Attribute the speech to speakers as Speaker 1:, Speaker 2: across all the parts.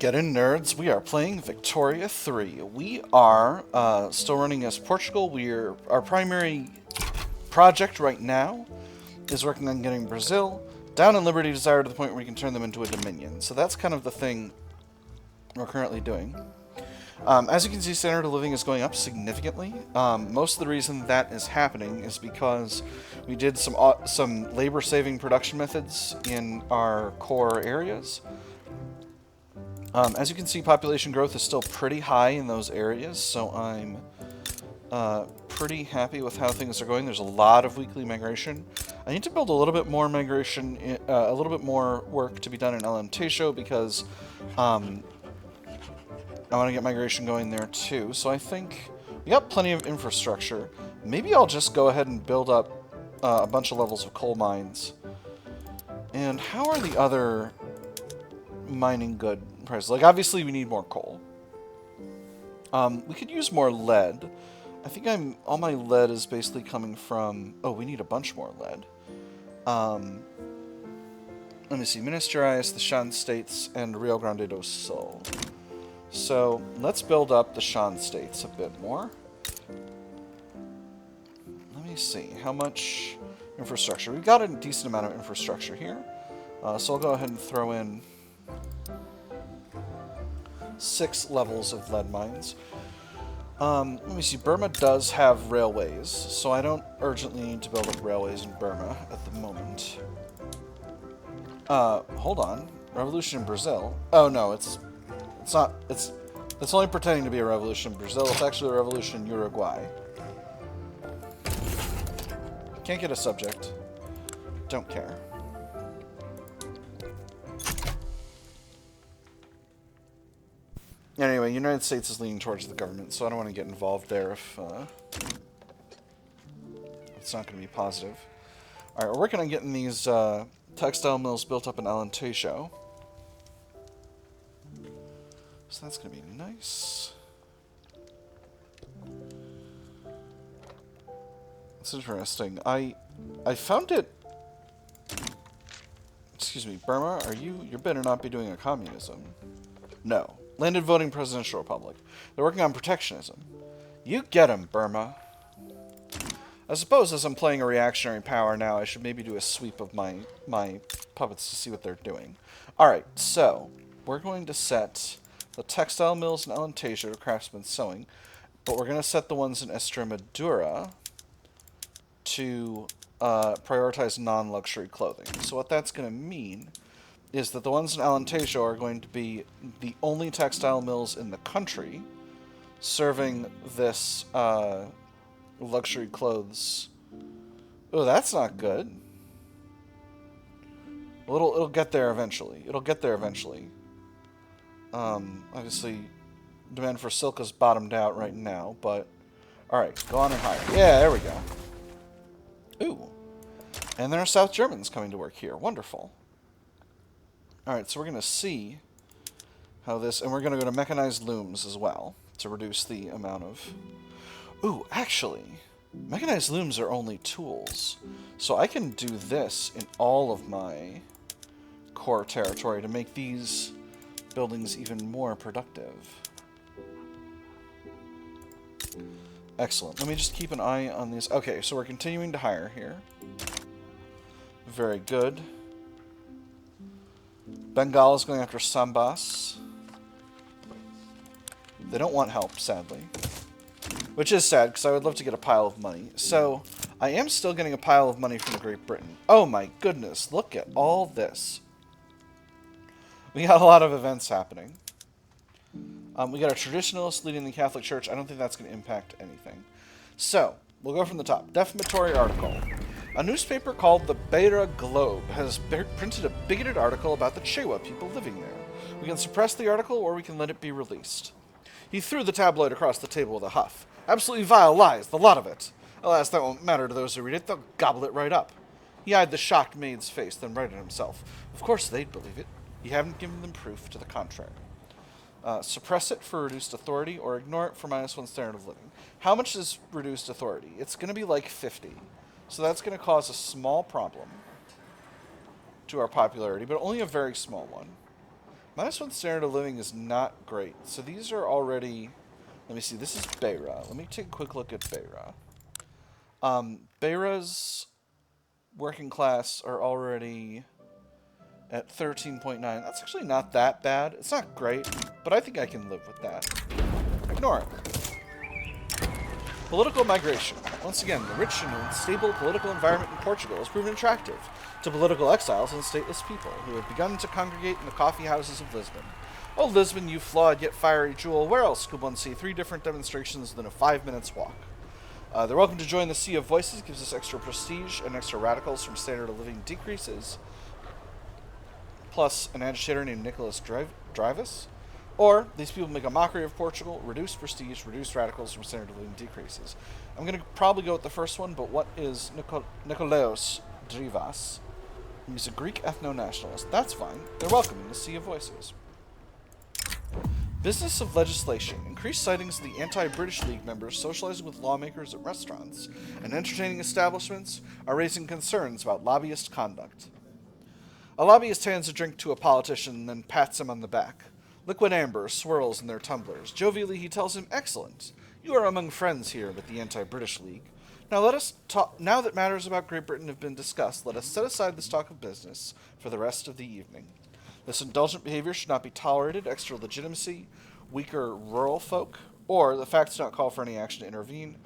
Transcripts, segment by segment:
Speaker 1: Get in, nerds. We are playing Victoria 3. We are still running as Portugal. Our primary project right now is working on getting Brazil down in Liberty Desire to the point where we can turn them into a dominion. So that's kind of the thing we're currently doing. As you can see, standard of living is going up significantly. Most of the reason that is happening is because we did some labor-saving production methods in our core areas. As you can see, population growth is still pretty high in those areas, so I'm pretty happy with how things are going. There's a lot of weekly migration. I need to build a little bit more migration, a little bit more work to be done in Alentejo because I want to get migration going there too. So I think we got plenty of infrastructure. Maybe I'll just go ahead and build up a bunch of levels of coal mines. And how are the other mining good prices? Like, obviously we need more coal. We could use more lead. I think all my lead is basically coming from... Oh, we need a bunch more lead. Let me see. Minas Gerais, the Shan States, and Rio Grande do Sul. So, let's build up the Shan States a bit more. Let me see. How much infrastructure? We've got a decent amount of infrastructure here. So I'll go ahead and throw in 6 levels of lead mines. Let me see. Burma does have railways, so I don't urgently need to build up railways in Burma at the moment. Hold on. Revolution in Brazil. Oh no, it's not. It's only pretending to be a revolution in Brazil. It's actually a revolution in Uruguay. Can't get a subject. Don't care. Anyway, United States is leaning towards the government, so I don't want to get involved there if it's not going to be positive. Alright, we're working on getting these textile mills built up in Alentejo. So that's going to be nice. It's interesting. I found it... Excuse me, Burma, you better not be doing a communism. No. Landed voting presidential republic. They're working on protectionism. You get 'em, Burma. I suppose as I'm playing a reactionary power now, I should maybe do a sweep of my puppets to see what they're doing. Alright, so we're going to set the textile mills in Alentejo to craftsman sewing, but we're going to set the ones in Extremadura to prioritize non-luxury clothing. So what that's going to mean is that the ones in Alentejo are going to be the only textile mills in the country serving this luxury clothes. Oh, that's not good. Well, it'll get there eventually. It'll get there eventually. Obviously, demand for silk is bottomed out right now, but... Alright, go on and hire. Yeah, there we go. Ooh. And there are South Germans coming to work here. Wonderful. Alright, so we're going to see how this... And we're going to go to mechanized looms as well to reduce the amount of... Ooh, actually, mechanized looms are only tools. So I can do this in all of my core territory to make these buildings even more productive. Excellent. Let me just keep an eye on these. Okay, so we're continuing to hire here. Very good. Bengal is going after Sambas. They don't want help, sadly. Which is sad, because I would love to get a pile of money. So, I am still getting a pile of money from Great Britain. Oh my goodness, look at all this. We got a lot of events happening. We got a traditionalist leading the Catholic Church. I don't think that's going to impact anything. So, we'll go from the top. Defamatory article. A newspaper called the Beira Globe has printed a bigoted article about the Chewa people living there. We can suppress the article, or we can let it be released. He threw the tabloid across the table with a huff. Absolutely vile lies, the lot of it. Alas, that won't matter to those who read it. They'll gobble it right up. He eyed the shocked maid's face, then righted himself. Of course they'd believe it. You haven't given them proof to the contrary. Suppress it for reduced authority, or ignore it for -1 standard of living. How much is reduced authority? It's going to be like 50. So that's going to cause a small problem to our popularity, but only a very small one. -1 standard of living is not great. So these are already... Let me see. This is Beira. Let me take a quick look at Beira. Beira's working class are already at 13.9. That's actually not that bad. It's not great, but I think I can live with that. Ignore it. Political migration. Once again, the rich and stable political environment in Portugal has proven attractive to political exiles and stateless people who have begun to congregate in the coffee houses of Lisbon. Oh, Lisbon, you flawed yet fiery jewel, where else could one see 3 different demonstrations within a 5 minutes walk? They're welcome to join the Sea of Voices, gives us extra prestige and extra radicals from standard of living decreases, plus an agitator named Nicholas Drivus. Or, these people make a mockery of Portugal, reduce prestige, reduce radicals from standard of living decreases. I'm going to probably go with the first one, but what is Nikolaos Drivas? He's a Greek ethno-nationalist. That's fine. They're welcome in the Sea of Voices. Business of legislation. Increased sightings of the anti-British League members socializing with lawmakers at restaurants and entertaining establishments are raising concerns about lobbyist conduct. A lobbyist hands a drink to a politician and then pats him on the back. Liquid amber swirls in their tumblers. Jovially he tells him, "Excellent. You are among friends here with the anti-British League. Now let us talk. Now that matters about Great Britain have been discussed, let us set aside this talk of business for the rest of the evening. This indulgent behavior should not be tolerated. Extra legitimacy, weaker rural folk, or the facts do not call for any action to intervene.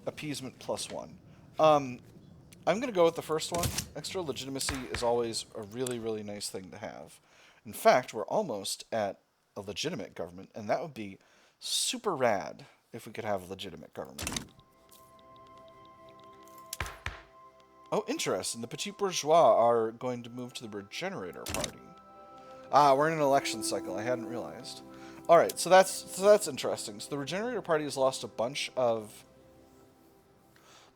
Speaker 1: Appeasement +1." I'm going to go with the first one. Extra legitimacy is always a really, really nice thing to have. In fact, we're almost at a legitimate government, and that would be super rad if we could have a legitimate government. Oh, interesting. The Petit Bourgeois are going to move to the Regenerator Party. Ah, we're in an election cycle. I hadn't realized. All right, so that's interesting. So the Regenerator Party has lost a bunch of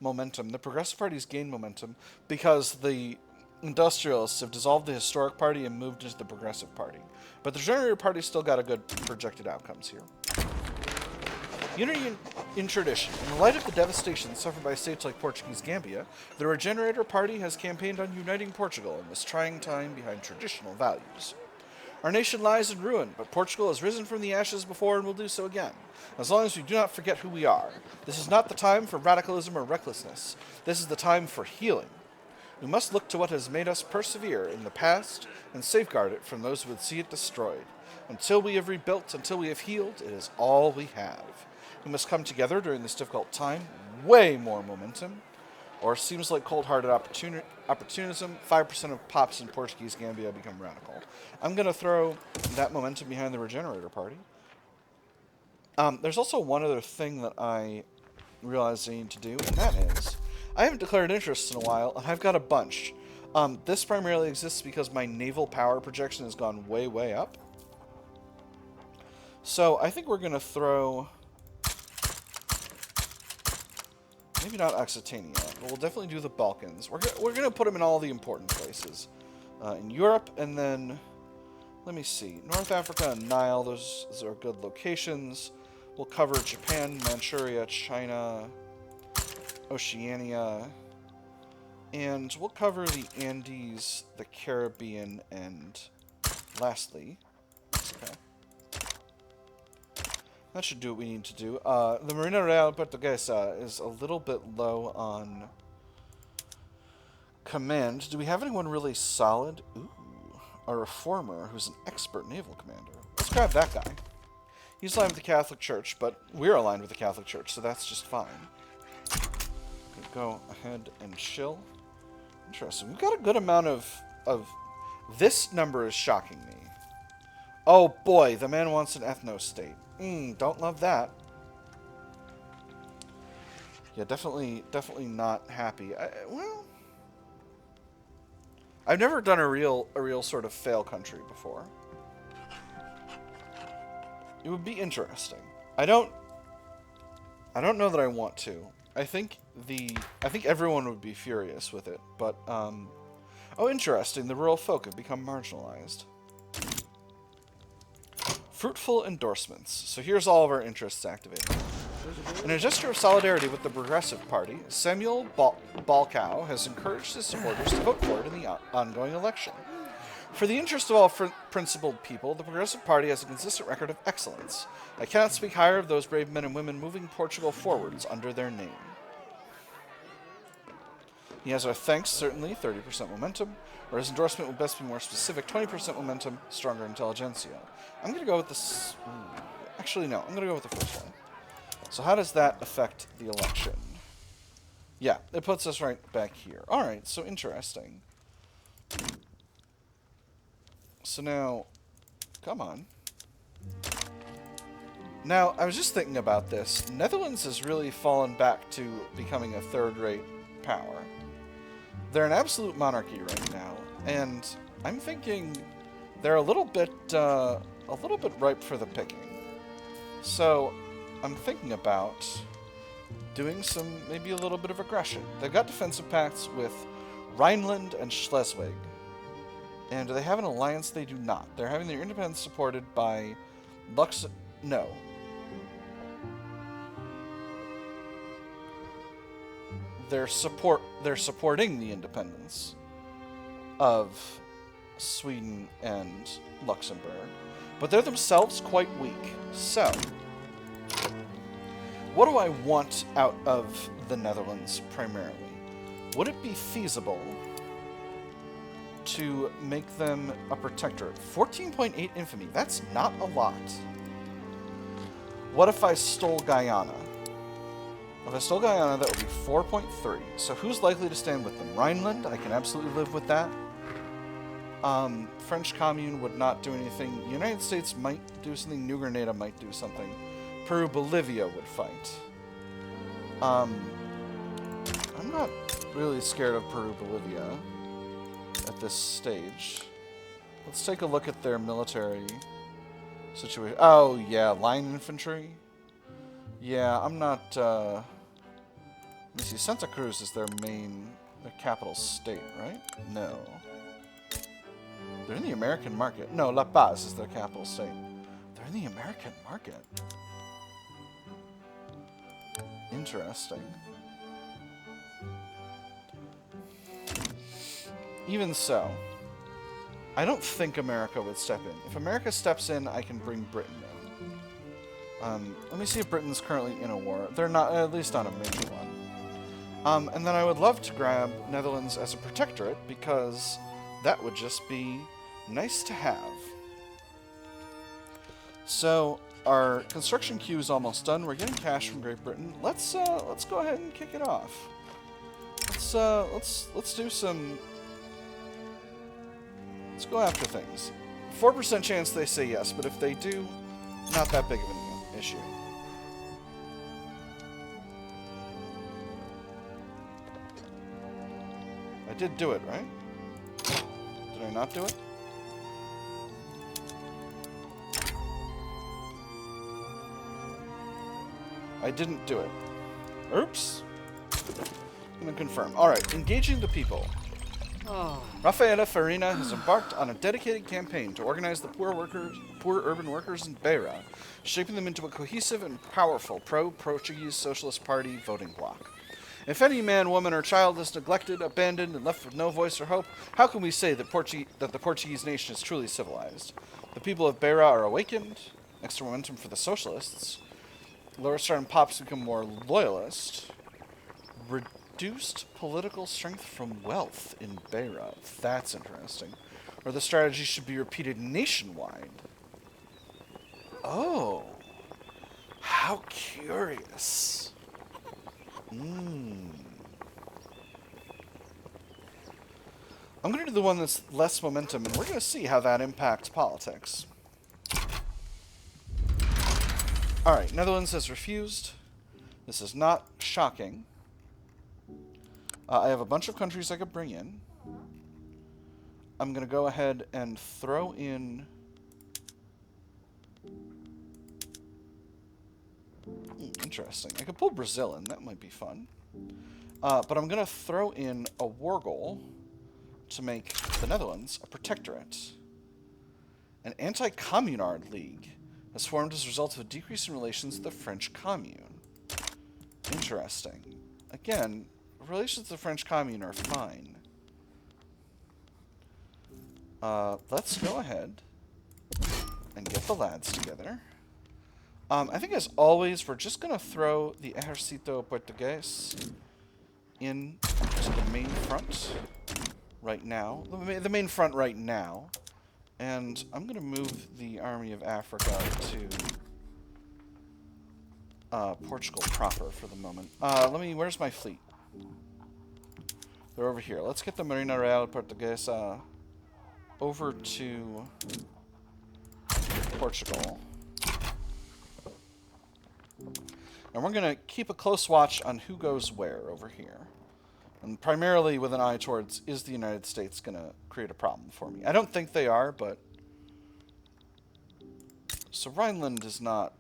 Speaker 1: momentum. The Progressive Party's gained momentum because the Industrialists have dissolved the Historic Party and moved into the Progressive Party. But the Regenerator Party's still got a good projected outcomes here. Unity in tradition. In the light of the devastation suffered by states like Portuguese Gambia, the Regenerator Party has campaigned on uniting Portugal in this trying time behind traditional values. Our nation lies in ruin, but Portugal has risen from the ashes before and will do so again, as long as we do not forget who we are. This is not the time for radicalism or recklessness. This is the time for healing. We must look to what has made us persevere in the past and safeguard it from those who would see it destroyed. Until we have rebuilt, until we have healed, it is all we have. We must come together during this difficult time. Way more momentum. Or seems like cold-hearted opportunism. 5% of pops in Portuguese Gambia become radical. I'm going to throw that momentum behind the Regenerator Party. There's also one other thing that I realized I need to do, and that is, I haven't declared interest in a while, and I've got a bunch. This primarily exists because my naval power projection has gone way, way up. So I think we're going to throw... Maybe not Occitania, but we'll definitely do the Balkans. We're going to put them in all the important places. In Europe, and then... Let me see. North Africa and Nile, those are good locations. We'll cover Japan, Manchuria, China, Oceania. And we'll cover the Andes, the Caribbean, and lastly, Mexico. That should do what we need to do. The Marina Real Portuguesa is a little bit low on command. Do we have anyone really solid? Ooh, a reformer who's an expert naval commander. Let's grab that guy. He's aligned with the Catholic Church, but we're aligned with the Catholic Church, so that's just fine. Okay, go ahead and chill. Interesting. We've got a good amount of... This number is shocking me. Oh boy, the man wants an ethno-state. Don't love that. Yeah, definitely not happy. Well, I've never done a real sort of fail country before. It would be interesting. I don't know that I want to. I think everyone would be furious with it, but oh, interesting. The rural folk have become marginalized. Fruitful endorsements. So here's all of our interests activated. In a gesture of solidarity with the Progressive Party, Samuel Balcao has encouraged his supporters to vote for it in the ongoing election. For the interest of all principled people, the Progressive Party has a consistent record of excellence. I cannot speak higher of those brave men and women moving Portugal forwards under their name. He has our thanks, certainly, 30% momentum, or his endorsement would best be more specific, 20% momentum, stronger intelligentsia. I'm going to go with this... Actually, no, I'm going to go with the first one. So how does that affect the election? Yeah, it puts us right back here. Alright, so interesting. So now, come on. Now, I was just thinking about this. Netherlands has really fallen back to becoming a third-rate power. They're an absolute monarchy right now, and I'm thinking they're a little bit ripe for the picking. So, I'm thinking about doing maybe a little bit of aggression. They've got defensive pacts with Rhineland and Schleswig. And do they have an alliance? They do not. They're having their independence supported by No. They're supporting the independence of Sweden and Luxembourg. But they're themselves quite weak. So, what do I want out of the Netherlands primarily? Would it be feasible to make them a protectorate? 14.8 infamy, that's not a lot. What if I stole Guyana? If I stole Guyana, that would be 4.3. So who's likely to stand with them? Rhineland, I can absolutely live with that. French Commune would not do anything. The United States might do something. New Granada might do something. Peru, Bolivia would fight. I'm not really scared of Peru, Bolivia at this stage. Let's take a look at their military situation. Oh, yeah, line infantry. Yeah, I'm not, let me see, Santa Cruz is their capital state, right? No. They're in the American market. No, La Paz is their capital state. They're in the American market. Interesting. Even so, I don't think America would step in. If America steps in, I can bring Britain in. Let me see if Britain's currently in a war. They're not, at least not a major one. And then I would love to grab Netherlands as a protectorate, because that would just be nice to have. So, our construction queue is almost done. We're getting cash from Great Britain. Let's go ahead and kick it off. Let's do some... Let's go after things. 4% chance they say yes, but if they do, not that big of an issue. I did do it, right? Did I not do it? I didn't do it. Oops. I'm gonna confirm. Alright, engaging the people. Rafaela Farina has embarked on a dedicated campaign to organize the poor urban workers in Beira, shaping them into a cohesive and powerful pro-Portuguese Socialist Party voting bloc. If any man, woman, or child is neglected, abandoned, and left with no voice or hope, how can we say that the Portuguese nation is truly civilized? The people of Beira are awakened, extra momentum for the socialists. Lower star pops become more loyalist. Reduced political strength from wealth in Beira. That's interesting. Or the strategy should be repeated nationwide. Oh. How curious. I'm going to do the one that's less momentum, and we're going to see how that impacts politics. Alright, Netherlands has refused. This is not shocking. I have a bunch of countries I could bring in. I'm going to go ahead and throw in... interesting. I could pull Brazil in. That might be fun. But I'm going to throw in a war goal to make the Netherlands a protectorate. An anti-communard league has formed as a result of a decrease in relations with the French Commune. Interesting. Again, relations with the French Commune are fine. Let's go ahead and get the lads together. I think, as always, we're just going to throw the Ejército Portugués in to the main front right now. The main front right now. And I'm going to move the Army of Africa to Portugal proper for the moment. Where's my fleet? They're over here. Let's get the Marina Real Portuguesa over to Portugal. And we're going to keep a close watch on who goes where over here. And primarily with an eye towards, is the United States going to create a problem for me? I don't think they are, but... So Rhineland is not...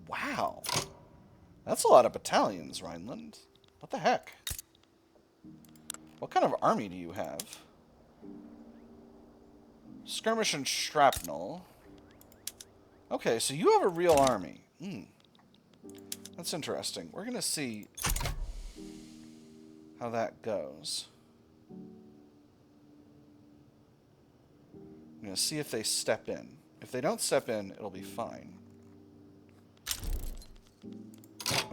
Speaker 1: Wow. That's a lot of battalions, Rhineland. What the heck? What kind of army do you have? Skirmish and shrapnel. Okay, so you have a real army. That's interesting. We're going to see how that goes. I'm going to see if they step in. If they don't step in, it'll be fine.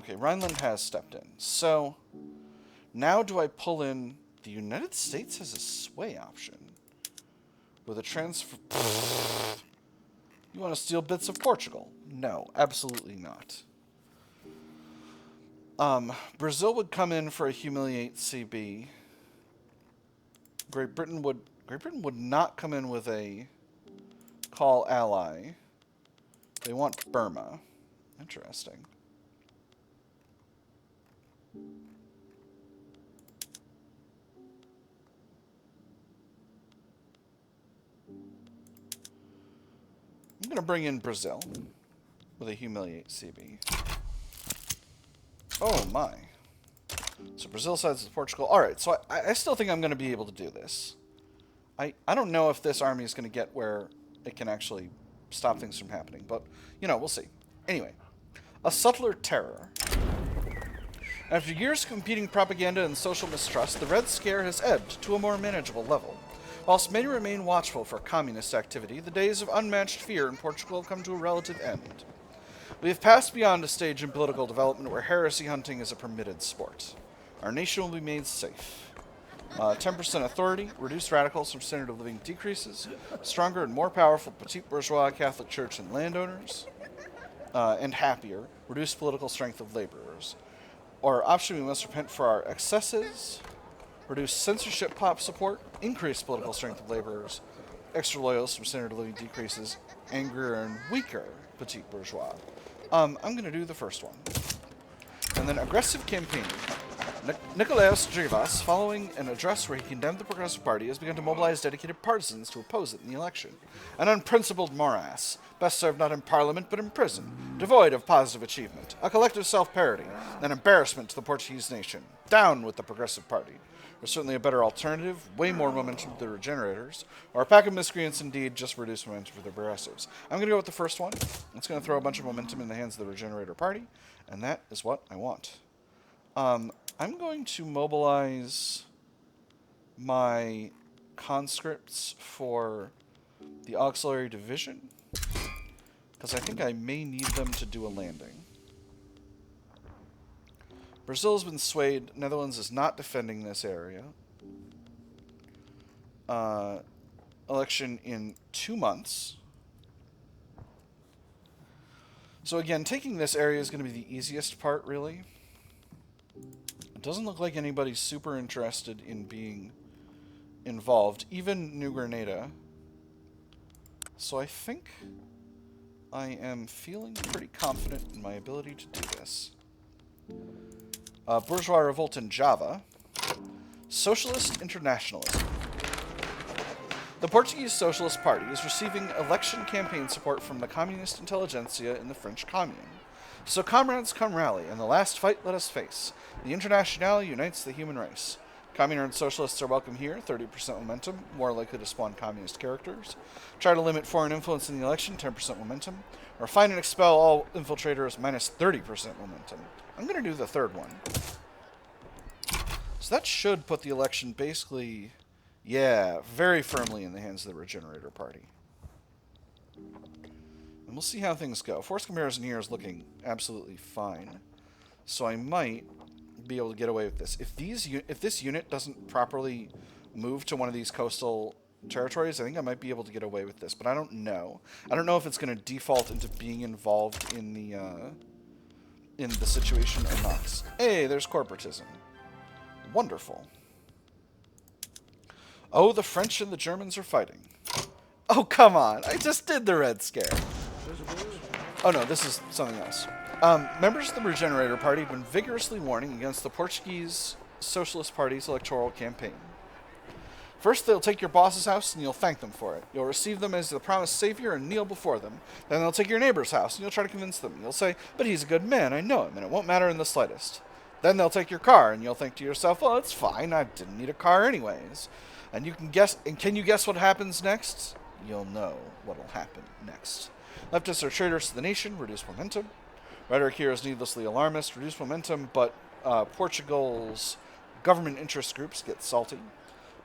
Speaker 1: Okay, Rhineland has stepped in. So, now do I pull in... The United States has a sway option. With a transfer... You want to steal bits of Portugal? No, absolutely not. Brazil would come in for a humiliate CB. Great Britain would not come in with a call ally. They want Burma. Interesting. I'm going to bring in Brazil with a humiliate CB. Oh my. So Brazil sides with Portugal. Alright, so I still think I'm going to be able to do this. I don't know if this army is going to get where it can actually stop things from happening, but, you know, we'll see. Anyway, a subtler terror. After years of competing propaganda and social mistrust, the Red Scare has ebbed to a more manageable level. Whilst many remain watchful for communist activity, the days of unmatched fear in Portugal have come to a relative end. We have passed beyond a stage in political development where heresy hunting is a permitted sport. Our nation will be made safe. 10% authority, reduced radicals from standard of living decreases, stronger and more powerful petit bourgeois Catholic Church and landowners, and happier, reduced political strength of laborers. Or option, we must repent for our excesses, reduce censorship pop support, increase political strength of laborers, extra loyals from standard of living decreases, angrier and weaker petit bourgeois. I'm going to do the first one. And then aggressive campaign. Nicolaus Drivas, following an address where he condemned the Progressive Party, has begun to mobilize dedicated partisans to oppose it in the election. An unprincipled morass, best served not in Parliament but in prison, devoid of positive achievement, a collective self-parody, an embarrassment to the Portuguese nation. Down with the Progressive Party. There's certainly a better alternative, way more momentum to the Regenerators, or a pack of miscreants indeed, just reduce momentum for the Progressives. I'm going to go with the first one. It's going to throw a bunch of momentum in the hands of the Regenerator Party, and that is what I want. I'm going to mobilize my conscripts for the Auxiliary Division, because I think I may need them to do a landing. Brazil's been swayed. Netherlands is not defending this area. Election in 2 months. So again, taking this area is going to be the easiest part, really. It doesn't look like anybody's super interested in being involved, even New Grenada. So I think I am feeling pretty confident in my ability to do this. Bourgeois revolt in Java. Socialist internationalism. The Portuguese Socialist Party is receiving election campaign support from the communist intelligentsia in the French Commune. So comrades, come rally, and the last fight let us face. The Internationale unites the human race. Communer and socialists are welcome here, 30% momentum, more likely to spawn communist characters. Try to limit foreign influence in the election, 10% momentum. Or find and expel all infiltrators, minus 30% momentum. I'm going to do the third one. So that should put the election basically... Yeah, very firmly in the hands of the Regenerator Party. And we'll see how things go. Force comparison here is looking absolutely fine. So I might be able to get away with this. If this unit doesn't properly move to one of these coastal territories, I think I might be able to get away with this, but I don't know. I don't know if it's going to default into being involved in the situation or not. Hey, there's corporatism. Wonderful. Oh, the French and the Germans are fighting. Oh, come on. I just did the Red Scare. Oh, no, this is something else. Members of the Regenerator Party have been vigorously warning against the Portuguese Socialist Party's electoral campaign. First, they'll take your boss's house, and you'll thank them for it. You'll receive them as the promised savior and kneel before them. Then they'll take your neighbor's house, and you'll try to convince them. You'll say, but he's a good man, I know him, and it won't matter in the slightest. Then they'll take your car, and you'll think to yourself, well, it's fine, I didn't need a car anyways. And can you guess what happens next? You'll know what'll happen next. Leftists are traitors to the nation, reduce momentum. Rhetoric here is needlessly alarmist, reduce momentum, but Portugal's government interest groups get salty.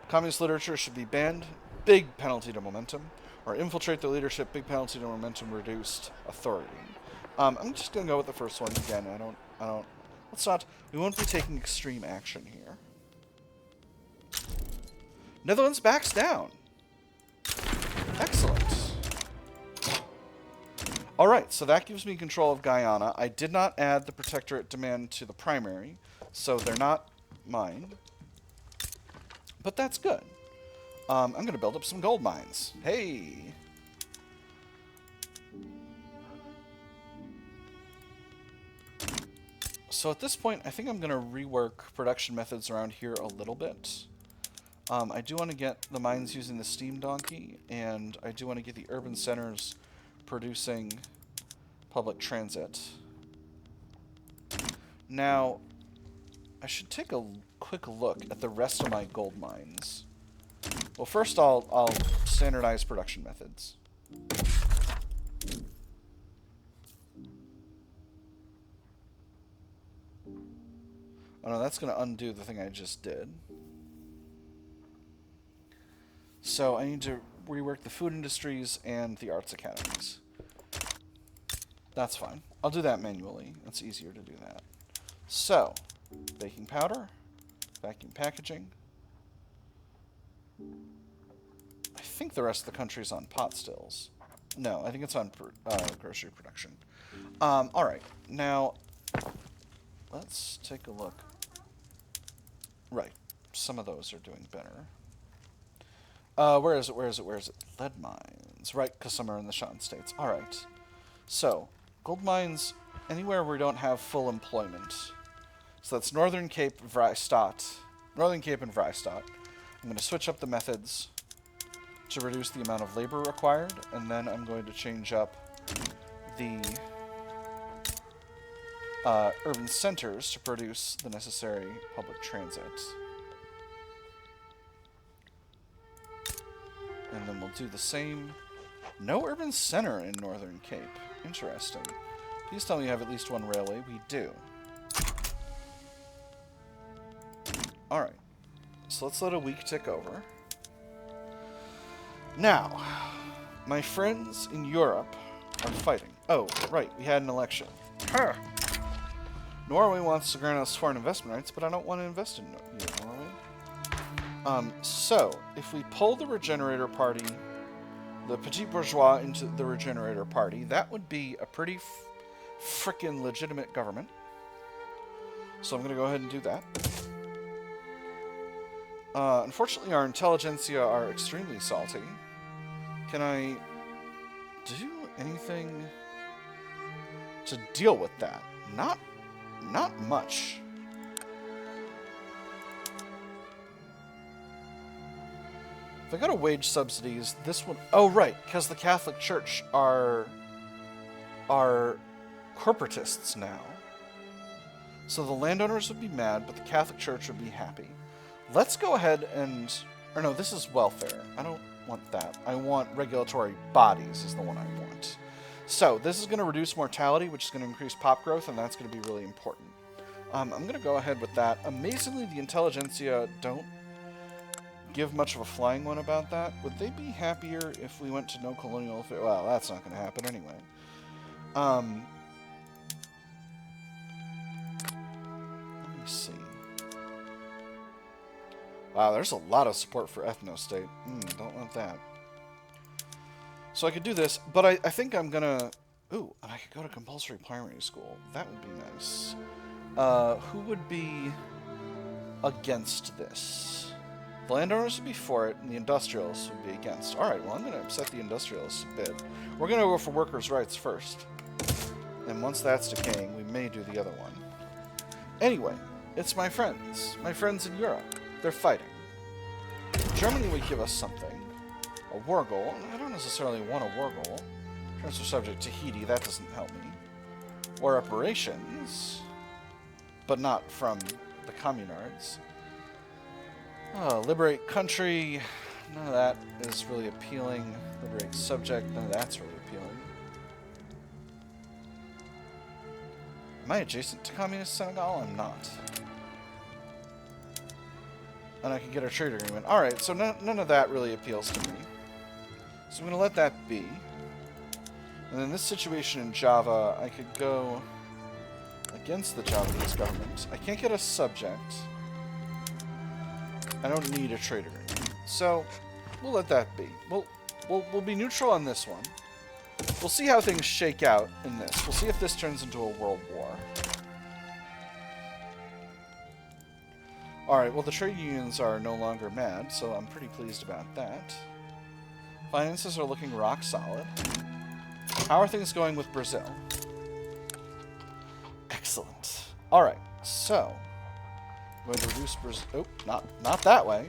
Speaker 1: Communist literature should be banned, big penalty to momentum. Or infiltrate the leadership, big penalty to momentum, reduced authority. I'm just going to go with the first one again. We won't be taking extreme action here. Netherlands backs down. Excellent. Alright, so that gives me control of Guyana. I did not add the protectorate demand to the primary, so they're not mine. But that's good. I'm going to build up some gold mines. Hey! So at this point, I think I'm going to rework production methods around here a little bit. I do want to get the mines using the steam donkey, and I do want to get the urban centers producing public transit. Now, I should take a quick look at the rest of my gold mines. Well, first I'll standardize production methods. Oh no, that's going to undo the thing I just did. So I need to rework the food industries and the arts academies. That's fine. I'll do that manually. It's easier to do that. So, baking powder, vacuum packaging. I think the rest of the country's on pot stills. No, I think it's on grocery production. Alright, now let's take a look. Right, some of those are doing better. Where is it? Lead mines. Right, because some are in the Shan states. Alright. So, gold mines anywhere where we don't have full employment. So that's Northern Cape, Vrystaat. Northern Cape and Vrystaat. I'm going to switch up the methods to reduce the amount of labor required, and then I'm going to change up the urban centers to produce the necessary public transit. And then we'll do the same. No urban center in Northern Cape. Interesting. Please tell me you have at least one railway. We do. Alright. So let's let a week tick over. Now, my friends in Europe are fighting. Oh, right. We had an election. Huh. Norway wants to grant us foreign investment rights, but I don't want to invest in Norway. So, if we pull the Regenerator Party, the Petit Bourgeois, into the Regenerator Party, that would be a pretty frickin' legitimate government. So I'm going to go ahead and do that. Unfortunately, our intelligentsia are extremely salty. Can I do anything to deal with that? Not much. If I go to wage subsidies, this one... Oh, right, because the Catholic Church are corporatists now. So the landowners would be mad, but the Catholic Church would be happy. Let's go ahead and... Or no, this is welfare. I don't want that. I want regulatory bodies is the one I want. So this is going to reduce mortality, which is going to increase pop growth, and that's going to be really important. I'm going to go ahead with that. Amazingly, the intelligentsia don't give much of a flying one about that. Would they be happier if we went to no colonial affairs? Well, that's not going to happen anyway. Let me see. Wow, there's a lot of support for ethno-state. Don't want that. So I could do this, but I think I'm going to... Ooh, and I could go to compulsory primary school. That would be nice. Who would be against this? The landowners would be for it, and the industrialists would be against. Alright, well, I'm going to upset the industrialists a bit. We're going to go for workers' rights first. And once that's decaying, we may do the other one. Anyway, it's my friends. My friends in Europe. They're fighting. Germany would give us something. A war goal. I don't necessarily want a war goal. Transfer subject to Tahiti, that doesn't help me. War reparations. But not from the communards. Liberate country. None of that is really appealing. Liberate subject. None of that's really appealing. Am I adjacent to communist Senegal? I'm not. And I can get a trade agreement. Alright, so none of that really appeals to me. So I'm going to let that be. And in this situation in Java, I could go against the Javanese government. I can't get a subject. I don't need a trade agreement. So, we'll let that be. We'll be neutral on this one. We'll see how things shake out in this. We'll see if this turns into a world war. Alright, well the trade unions are no longer mad, so I'm pretty pleased about that. Finances are looking rock solid. How are things going with Brazil? Excellent. Alright, so... I'm going to reduce Brazil... Oh, not that way.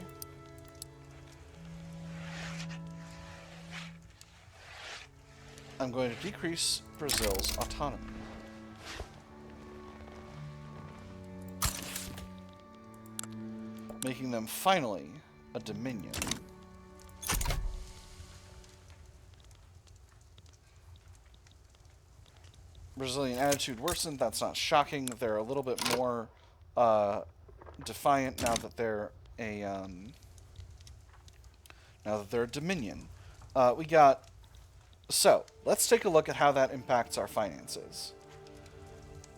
Speaker 1: I'm going to decrease Brazil's autonomy. Making them finally a dominion. Brazilian attitude worsened. That's not shocking. They're a little bit more defiant now that they're a dominion. We got. So let's take a look at how that impacts our finances.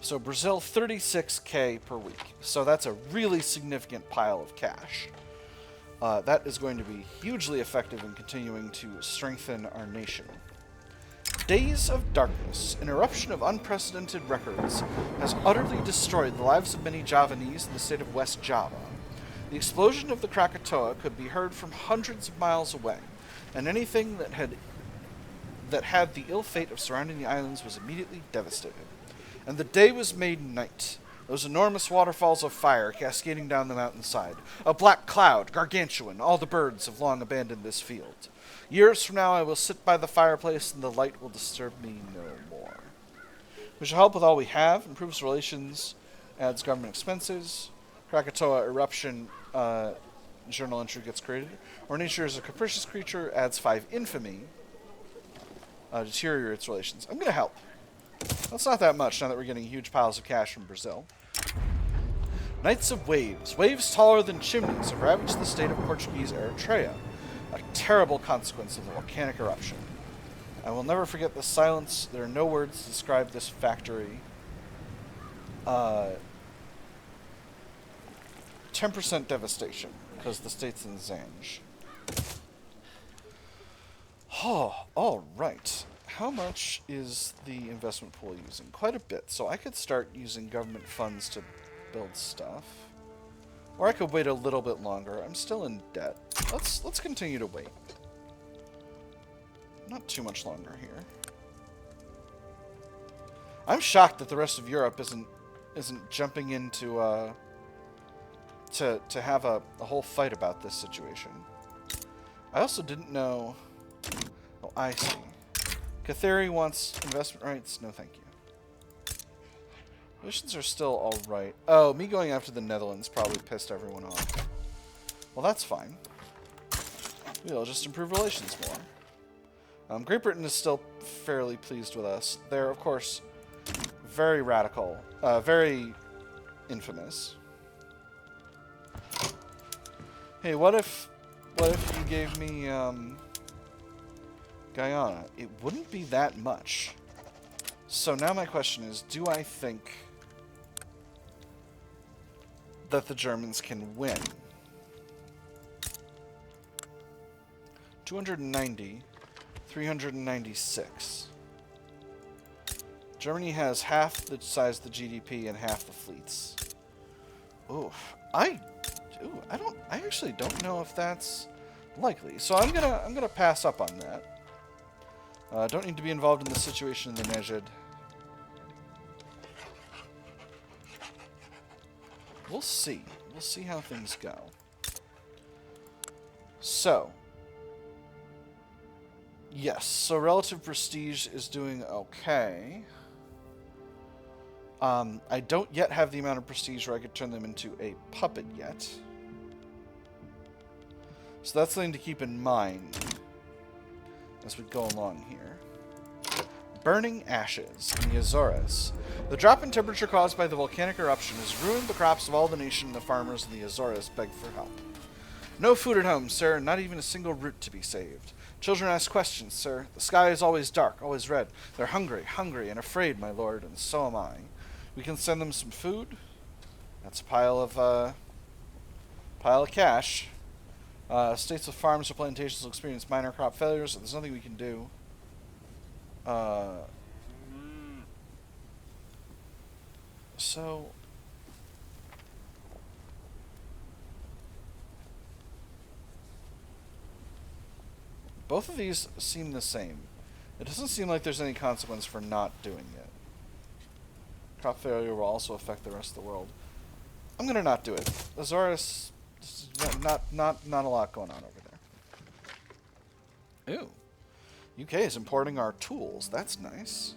Speaker 1: So Brazil, 36K per week. So that's a really significant pile of cash. That is going to be hugely effective in continuing to strengthen our nation. Days of Darkness, an eruption of unprecedented records, has utterly destroyed the lives of many Javanese in the state of West Java. The explosion of the Krakatoa could be heard from hundreds of miles away, and anything that had the ill fate of surrounding the islands was immediately devastated. And the day was made night. Those enormous waterfalls of fire cascading down the mountainside. A black cloud, gargantuan. All the birds have long abandoned this field. Years from now I will sit by the fireplace and the light will disturb me no more. We shall help with all we have. Improves relations. Adds government expenses. Krakatoa eruption journal entry gets created. Our nature is a capricious creature. Adds 5 infamy. Deteriorates relations. I'm going to help. That's not that much now that we're getting huge piles of cash from Brazil. Nights of Waves. Waves taller than chimneys have ravaged the state of Portuguese Eritrea. A terrible consequence of the volcanic eruption. I will never forget the silence. There are no words to describe this factory. 10% devastation, because the state's in Zanj. Oh, alright. How much is the investment pool using? Quite a bit, so I could start using government funds to build stuff. Or I could wait a little bit longer. I'm still in debt. Let's continue to wait. Not too much longer here. I'm shocked that the rest of Europe isn't jumping into to have a whole fight about this situation. I also didn't know. Oh, I see. Catheri wants investment rights. No, thank you. Relations are still alright. Oh, me going after the Netherlands probably pissed everyone off. Well, that's fine. We'll just improve relations more. Great Britain is still fairly pleased with us. They're, of course, very radical. Very infamous. Hey, what if What if you gave me Guyana? It wouldn't be that much. So now my question is, do I think that the Germans can win? 290, 396. Germany has half the size of the GDP and half the fleets. Oof. I actually don't know if that's likely. So I'm gonna pass up on that. Don't need to be involved in the situation in the Nejid. We'll see. We'll see how things go. So, yes. So relative prestige is doing okay. I don't yet have the amount of prestige where I could turn them into a puppet yet. So that's something to keep in mind as we go along here. Burning ashes in the Azores. The drop in temperature caused by the volcanic eruption has ruined the crops of all the nation, and the farmers in the Azores beg for help. No food at home, sir, not even a single root to be saved. Children ask questions, sir. The sky is always dark, always red. They're hungry, hungry, and afraid, my lord, and so am I. We can send them some food. That's a pile of cash. States with farms or plantations will experience minor crop failures, so there's nothing we can do. So both of these seem the same. It doesn't seem like there's any consequence for not doing it. Crop failure will also affect the rest of the world. I'm gonna not do it. Azores, not a lot going on over there. Ooh. UK is importing our tools. That's nice.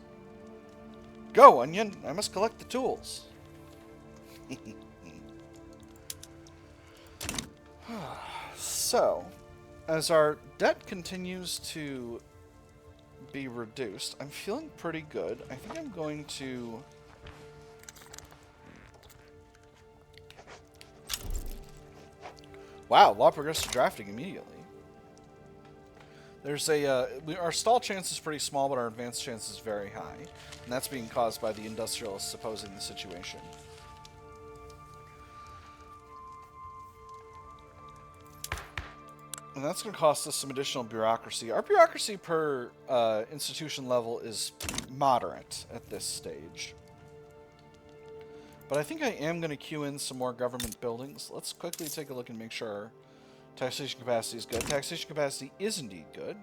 Speaker 1: Go, Onion! I must collect the tools. So, as our debt continues to be reduced, I'm feeling pretty good. I think I'm going to... Wow, law progressed to drafting immediately. There's our stall chance is pretty small, but our advance chance is very high. And that's being caused by the industrialists opposing the situation. And that's going to cost us some additional bureaucracy. Our bureaucracy per institution level is moderate at this stage. But I think I am going to queue in some more government buildings. Let's quickly take a look and make sure our taxation capacity is good. Taxation capacity is indeed good.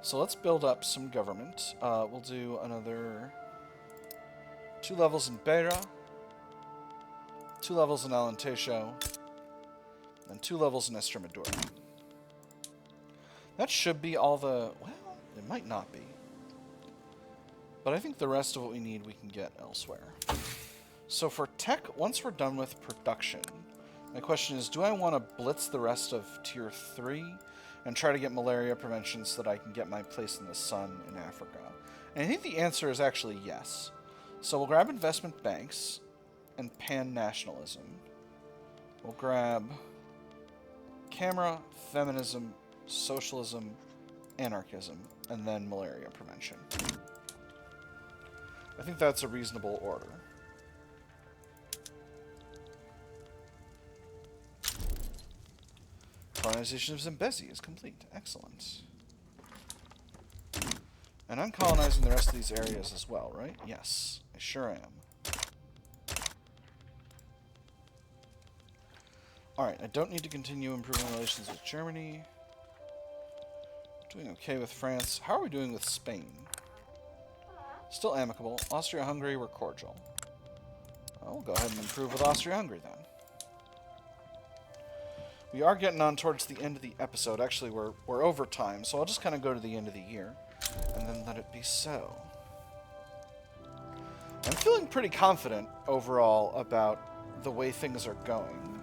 Speaker 1: So let's build up some government. We'll do another 2 levels in Beira, 2 levels in Alentejo, and 2 levels in Estremadura. That should be all the... Well, it might not be. But I think the rest of what we need we can get elsewhere. So for tech, once we're done with production, my question is, do I want to blitz the rest of Tier 3 and try to get malaria prevention so that I can get my place in the sun in Africa? And I think the answer is actually yes. So we'll grab investment banks and pan-nationalism. We'll grab camera, feminism, socialism, anarchism, and then malaria prevention. I think that's a reasonable order. Colonization of Zambezi is complete. Excellent. And I'm colonizing the rest of these areas as well, right? Yes, I sure am. Alright, I don't need to continue improving relations with Germany. Doing okay with France. How are we doing with Spain? Still amicable. Austria-Hungary, we're cordial. Well, we'll go ahead and improve with Austria-Hungary then. We are getting on towards the end of the episode. Actually, we're over time, so I'll just kind of go to the end of the year, and then let it be so. I'm feeling pretty confident overall about the way things are going.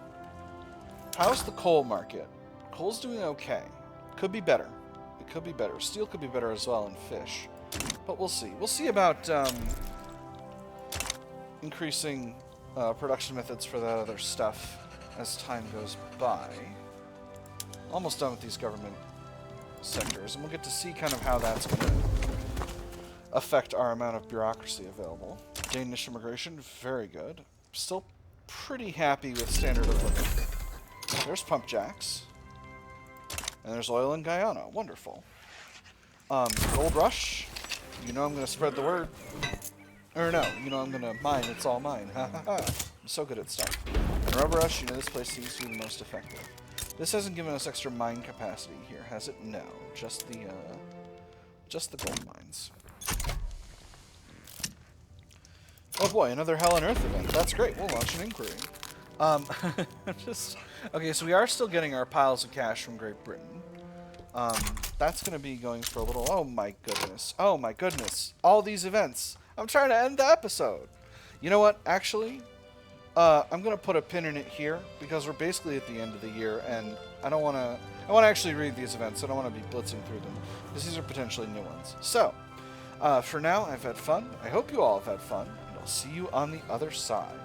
Speaker 1: How's the coal market? Coal's doing okay. Could be better. It could be better. Steel could be better as well, and fish. But we'll see. We'll see about increasing production methods for that other stuff as time goes by. Almost done with these government sectors, and we'll get to see kind of how that's going to affect our amount of bureaucracy available. Danish immigration, very good. Still pretty happy with standard of living. There's pump jacks. And there's oil in Guyana. Wonderful. Gold rush. You know I'm going to spread the word. Or no, you know I'm going to mine. It's all mine. Ha ha ha. I'm so good at stuff. And rubber rush, you know this place seems to be the most effective. This hasn't given us extra mine capacity here, has it? No. Just the gold mines. Oh boy, another Hell on Earth event. That's great. We'll launch an inquiry. Okay, so we are still getting our piles of cash from Great Britain. That's going to be going for a little... Oh my goodness. Oh my goodness. All these events. I'm trying to end the episode. You know what? Actually, I'm going to put a pin in it here because we're basically at the end of the year and I don't want to... I want to actually read these events. I don't want to be blitzing through them because these are potentially new ones. So, for now, I've had fun. I hope you all have had fun. And I'll see you on the other side.